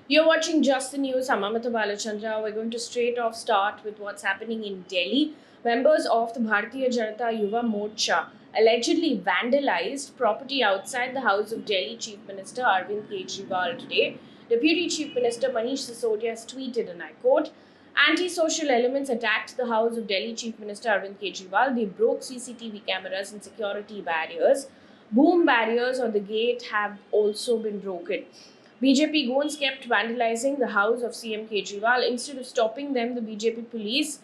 You're watching Just the News. I'm Amita Balachandra. We're going to straight off start with what's happening in Delhi. Members of the Bharatiya Janata Yuva Morcha allegedly vandalized property outside the house of Delhi Chief Minister Arvind Kejriwal today. Deputy Chief Minister Manish Sisodia has tweeted, and I quote, "Anti-social elements attacked the house of Delhi Chief Minister Arvind Kejriwal. They broke CCTV cameras and security barriers. Boom barriers on the gate have also been broken. BJP goons kept vandalizing the house of CM Kejriwal. Instead of stopping them, the BJP police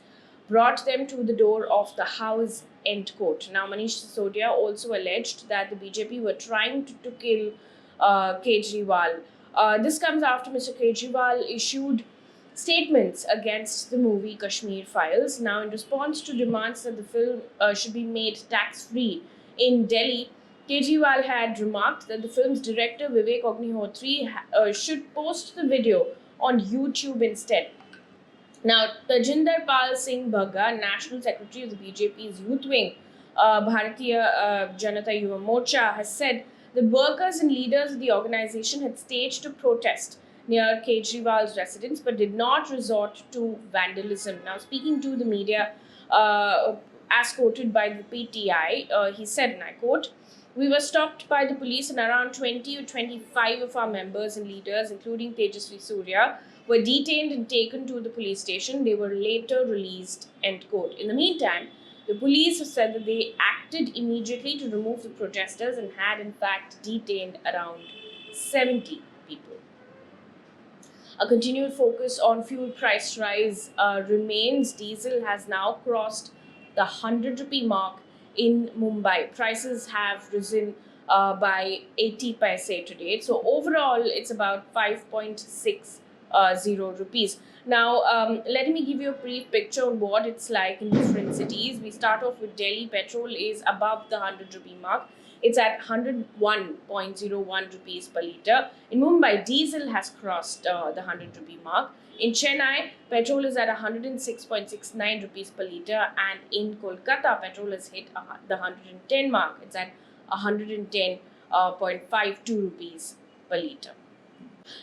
brought them to the door of the house." End quote. Now, Manish Sisodia also alleged that the BJP were trying to kill Kejriwal. This comes after Mr. Kejriwal issued statements against the movie Kashmir Files. Now, in response to demands that the film should be made tax-free in Delhi, Kejriwal had remarked that the film's director Vivek Ognihotri should post the video on YouTube instead. Now, Tajinder Pal Singh Bhagga, National Secretary of the BJP's youth wing, Bharatiya Janata Yuva Morcha, has said the workers and leaders of the organization had staged a protest near Kejriwal's residence but did not resort to vandalism. Now, speaking to the media, as quoted by the PTI, he said, and I quote, "We were stopped by the police and around 20 or 25 of our members and leaders, including Tejasvi Surya, were detained and taken to the police station. They were later released." End quote. In the meantime, the police have said that they acted immediately to remove the protesters and had in fact detained around 70 people. A continued focus on fuel price rise remains. Diesel has now crossed the 100 rupee mark in Mumbai. Prices have risen by 80 paise today. So overall, it's about 5.60 rupees. Now, let me give you a brief picture on what it's like in different cities. We start off with Delhi. Petrol is above the 100 rupee mark. It's at 101.01 rupees per litre. In Mumbai, diesel has crossed the 100 rupee mark. In Chennai, petrol is at 106.69 rupees per litre, and in Kolkata, petrol has hit the 110 mark. It's at 110.52 rupees per litre.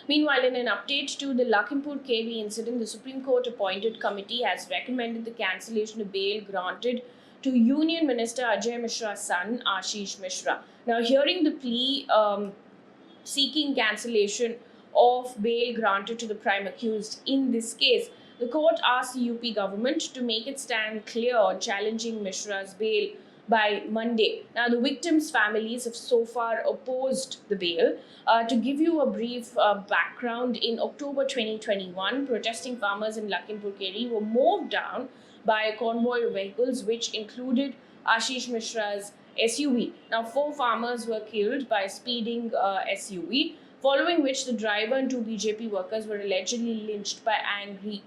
Meanwhile, in an update to the Lakhimpur Kheri incident, the Supreme Court appointed committee has recommended the cancellation of bail granted to Union Minister Ajay Mishra's son, Ashish Mishra. Now, hearing the plea seeking cancellation of bail granted to the prime accused in this case, the court asked the UP government to make its stand clear on challenging Mishra's bail by Monday. Now, the victims' families have so far opposed the bail. To give you a brief background, in October 2021, protesting farmers in Lakhimpur Kheri were mowed down by a convoy of vehicles which included Ashish Mishra's SUV. Now, 4 farmers were killed by a speeding SUV, following which the driver and 2 BJP workers were allegedly lynched by angry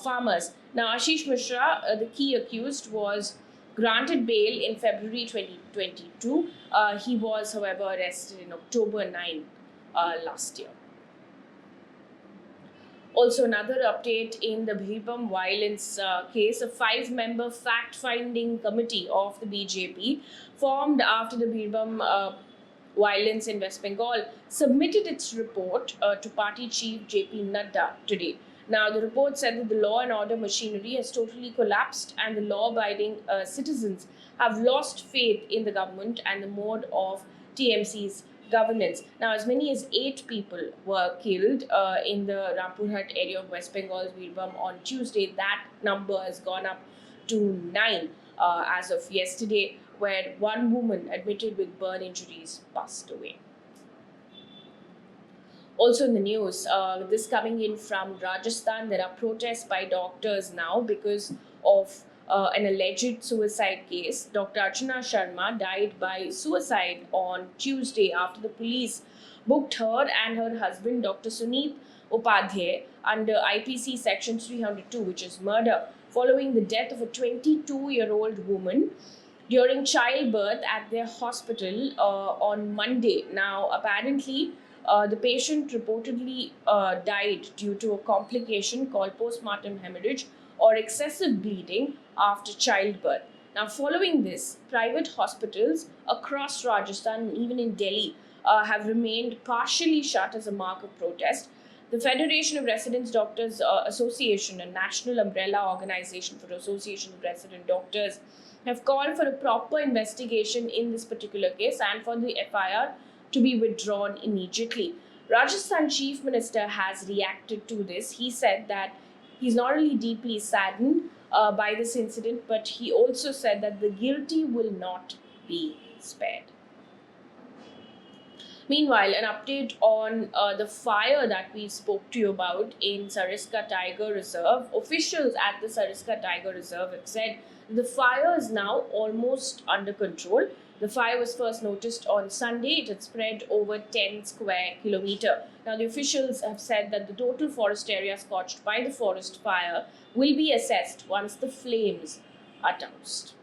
farmers. Now, Ashish Mishra, the key accused, was granted bail in February 2022. He was, however, arrested in October 9 last year. Also, another update in the Birbhum violence case, a 5-member fact-finding committee of the BJP formed after the Birbhum violence in West Bengal submitted its report to party chief JP Nadda today. Now, the report said that the law and order machinery has totally collapsed and the law-abiding citizens have lost faith in the government and the mode of TMC's governance. Now, as many as 8 people were killed in the Rampurhat area of West Bengal's Birbhum on Tuesday. That number has gone up to 9 as of yesterday, where 1 woman admitted with burn injuries passed away. Also in the news, this coming in from Rajasthan, there are protests by doctors now because of an alleged suicide case. Dr. Archana Sharma died by suicide on Tuesday after the police booked her and her husband, Dr. Suneet Upadhyay, under IPC Section 302, which is murder, following the death of a 22-year-old woman during childbirth at their hospital on Monday. Now, apparently, the patient reportedly died due to a complication called postpartum hemorrhage or excessive bleeding after childbirth. Now, following this, private hospitals across Rajasthan, even in Delhi, have remained partially shut as a mark of protest. The Federation of Residence Doctors Association, a national umbrella organization for associations of resident doctors, have called for a proper investigation in this particular case and for the FIR to be withdrawn immediately. Rajasthan Chief Minister has reacted to this. He said that he's not only deeply saddened by this incident, but he also said that the guilty will not be spared. Meanwhile, an update on the fire that we spoke to you about in Sariska Tiger Reserve. Officials at the Sariska Tiger Reserve have said the fire is now almost under control. The fire was first noticed on Sunday. It had spread over 10 square kilometers. Now, the officials have said that the total forest area scorched by the forest fire will be assessed once the flames are doused.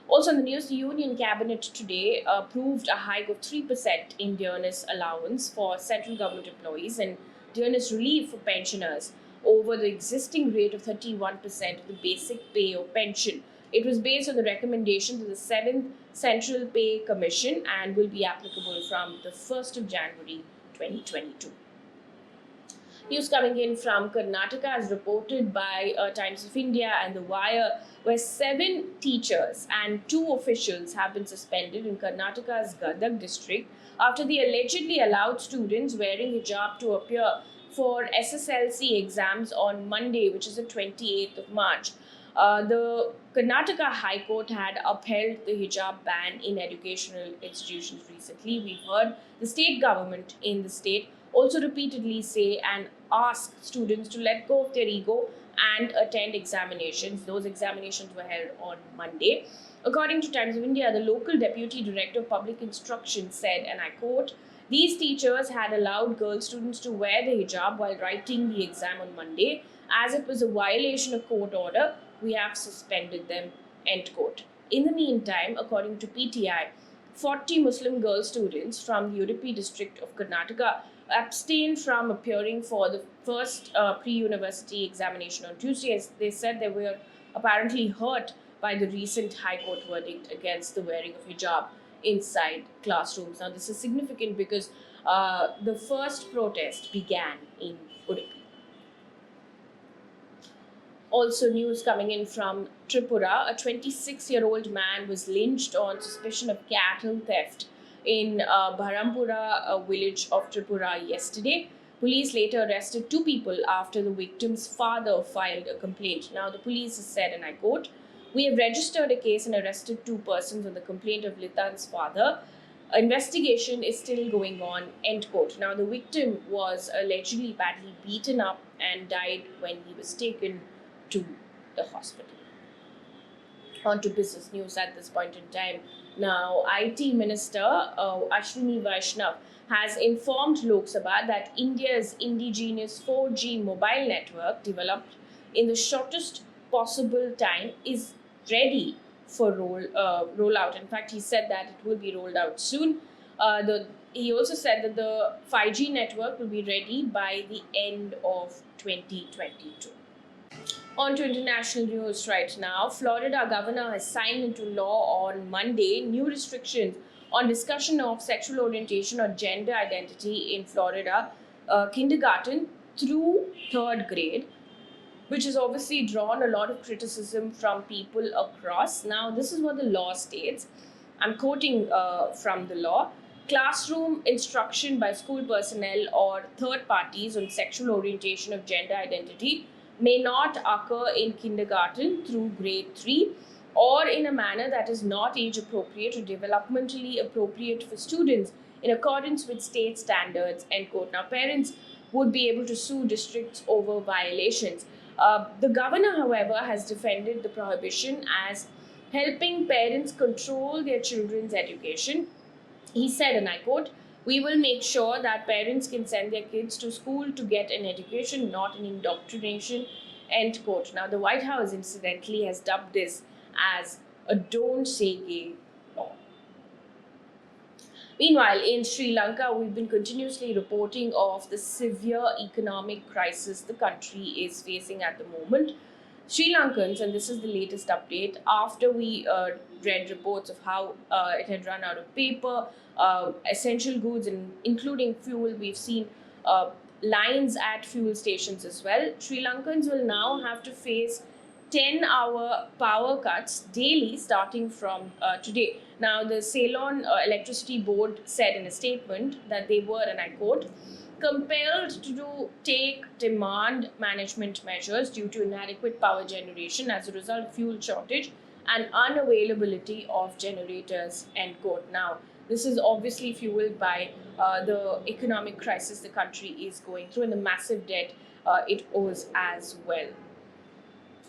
Also in the news, the Union Cabinet today approved a hike of 3% in Dearness Allowance for central government employees and Dearness relief for pensioners over the existing rate of 31% of the basic pay or pension. It was based on the recommendations of the 7th Central Pay Commission and will be applicable from the 1st of January 2022. News coming in from Karnataka as reported by Times of India and The Wire, where 7 teachers and 2 officials have been suspended in Karnataka's Gadag district after they allegedly allowed students wearing hijab to appear for SSLC exams on Monday, which is the 28th of March. The Karnataka High Court had upheld the hijab ban in educational institutions recently. We've heard the state government in the state also repeatedly say and ask students to let go of their ego and attend examinations. Those examinations were held on Monday. According to Times of India, the local Deputy Director of Public Instruction said, and I quote, "These teachers had allowed girl students to wear the hijab while writing the exam on Monday. As it was a violation of court order, we have suspended them," end quote. In the meantime, according to PTI, 40 Muslim girl students from the Udupi district of Karnataka abstained from appearing for the first pre-university examination on Tuesday, as they said they were apparently hurt by the recent High Court verdict against the wearing of hijab inside classrooms. Now, this is significant because the first protest began in Udupi. Also, news coming in from Tripura. A 26-year-old man was lynched on suspicion of cattle theft in Bharampura village of Tripura yesterday. Police later arrested 2 people after the victim's father filed a complaint. Now, the police has said, and I quote, "We have registered a case and arrested 2 persons on the complaint of Litan's father. Investigation is still going on," end quote. Now, the victim was allegedly badly beaten up and died when he was taken to the hospital. On to business news at this point in time. Now, IT Minister Ashwini Vaishnav has informed Lok Sabha that India's indigenous 4G mobile network, developed in the shortest possible time, is ready for rollout. In fact, he said that it will be rolled out soon. He also said that the 5G network will be ready by the end of 2022. On to international news right now. Florida governor has signed into law on Monday new restrictions on discussion of sexual orientation or gender identity in Florida, kindergarten through 3rd grade, which has obviously drawn a lot of criticism from people across. Now, this is what the law states. I'm quoting from the law. Classroom instruction by school personnel or third parties on sexual orientation or gender identity may not occur in kindergarten through grade 3 or in a manner that is not age appropriate or developmentally appropriate for students in accordance with state standards, end quote. Now, parents would be able to sue districts over violations. The governor, however, has defended the prohibition as helping parents control their children's education. He said, and I quote, "We will make sure that parents can send their kids to school to get an education, not an indoctrination," end quote. Now, the White House, incidentally, has dubbed this as a "don't say gay" law. Meanwhile, in Sri Lanka, we've been continuously reporting of the severe economic crisis the country is facing at the moment. Sri Lankans, and this is the latest update, after we read reports of how it had run out of paper, essential goods, and including fuel, we've seen lines at fuel stations as well. Sri Lankans will now have to face 10-hour power cuts daily starting from today. Now, the Ceylon Electricity Board said in a statement that they were, and I quote, compelled to take demand management measures due to inadequate power generation as a result of fuel shortage and unavailability of generators, end quote. Now, this is obviously fueled by the economic crisis the country is going through and the massive debt it owes as well.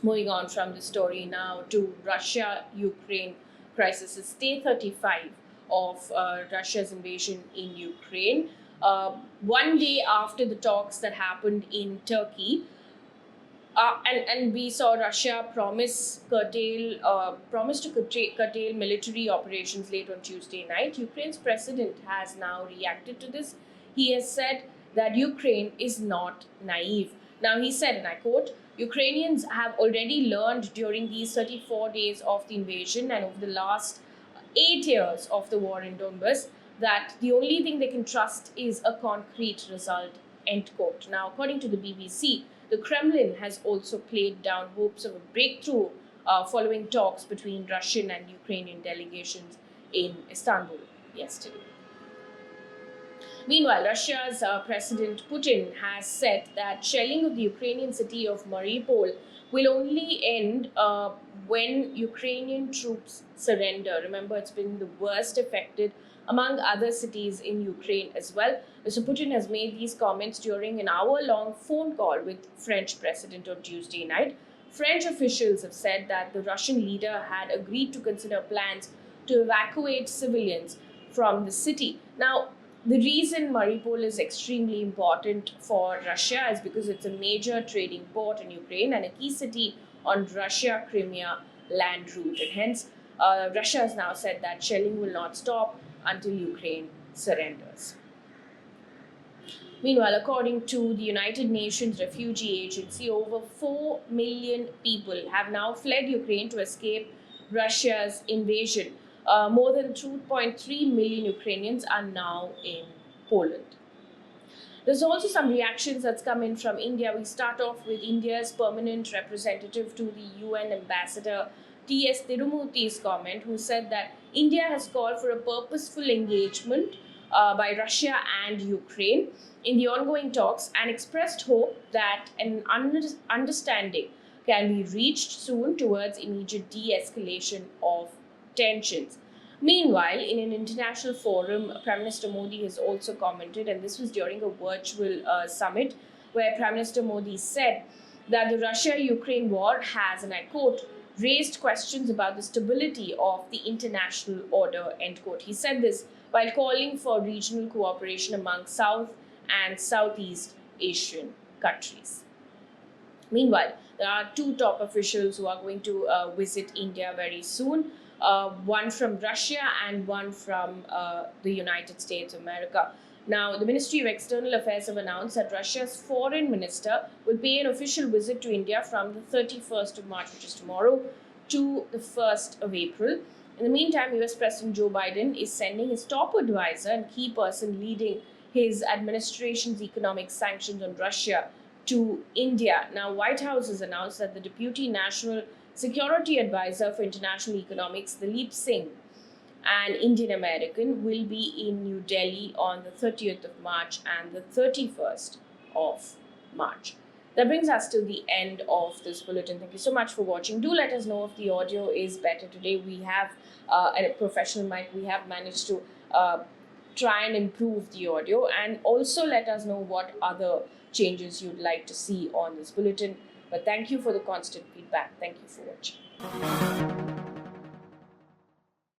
Moving on from the story now to Russia-Ukraine crisis. It's day 35 of Russia's invasion in Ukraine. One day after the talks that happened in Turkey, and we saw Russia promise to curtail military operations late on Tuesday night. Ukraine's president has now reacted to this. He has said that Ukraine is not naive. Now, he said, and I quote, Ukrainians have already learned during these 34 days of the invasion and over the last 8 years of the war in Donbass that the only thing they can trust is a concrete result, end quote. Now, according to the BBC, the Kremlin has also played down hopes of a breakthrough following talks between Russian and Ukrainian delegations in Istanbul yesterday. Meanwhile, Russia's President Putin has said that shelling of the Ukrainian city of Mariupol will only end when Ukrainian troops surrender. Remember, it's been the worst affected among other cities in Ukraine as well. Mr. Putin has made these comments during an hour-long phone call with French President on Tuesday night. French officials have said that the Russian leader had agreed to consider plans to evacuate civilians from the city. Now, the reason Mariupol is extremely important for Russia is because it's a major trading port in Ukraine and a key city on Russia-Crimea land route. And hence, Russia has now said that shelling will not stop until Ukraine surrenders. Meanwhile, according to the United Nations Refugee Agency, over 4 million people have now fled Ukraine to escape Russia's invasion. More than 2.3 million Ukrainians are now in Poland. There's also some reactions that's come in from India. We start off with India's permanent representative to the UN ambassador, T.S. Tirumurti's comment, who said that India has called for a purposeful engagement by Russia and Ukraine in the ongoing talks and expressed hope that an understanding can be reached soon towards immediate de-escalation of tensions. Meanwhile, in an international forum, Prime Minister Modi has also commented, and this was during a virtual summit, where Prime Minister Modi said that the Russia-Ukraine war has, and I quote, raised questions about the stability of the international order, end quote. He said this while calling for regional cooperation among South and Southeast Asian countries. Meanwhile, there are two top officials who are going to visit India very soon. One from Russia and one from the United States of America. Now, the Ministry of External Affairs have announced that Russia's foreign minister will pay an official visit to India from the 31st of March, which is tomorrow, to the 1st of April. In the meantime, US President Joe Biden is sending his top advisor and key person leading his administration's economic sanctions on Russia to India. Now, White House has announced that the Deputy National Security Advisor for International Economics, Dalip Singh, an Indian American, will be in New Delhi on the 30th of March and the 31st of March. That brings us to the end of this bulletin. Thank you so much for watching. Do let us know if the audio is better today. We have a professional mic. We have managed to try and improve the audio, and also let us know what other changes you'd like to see on this bulletin. But thank you for the constant feedback. Thank you for watching.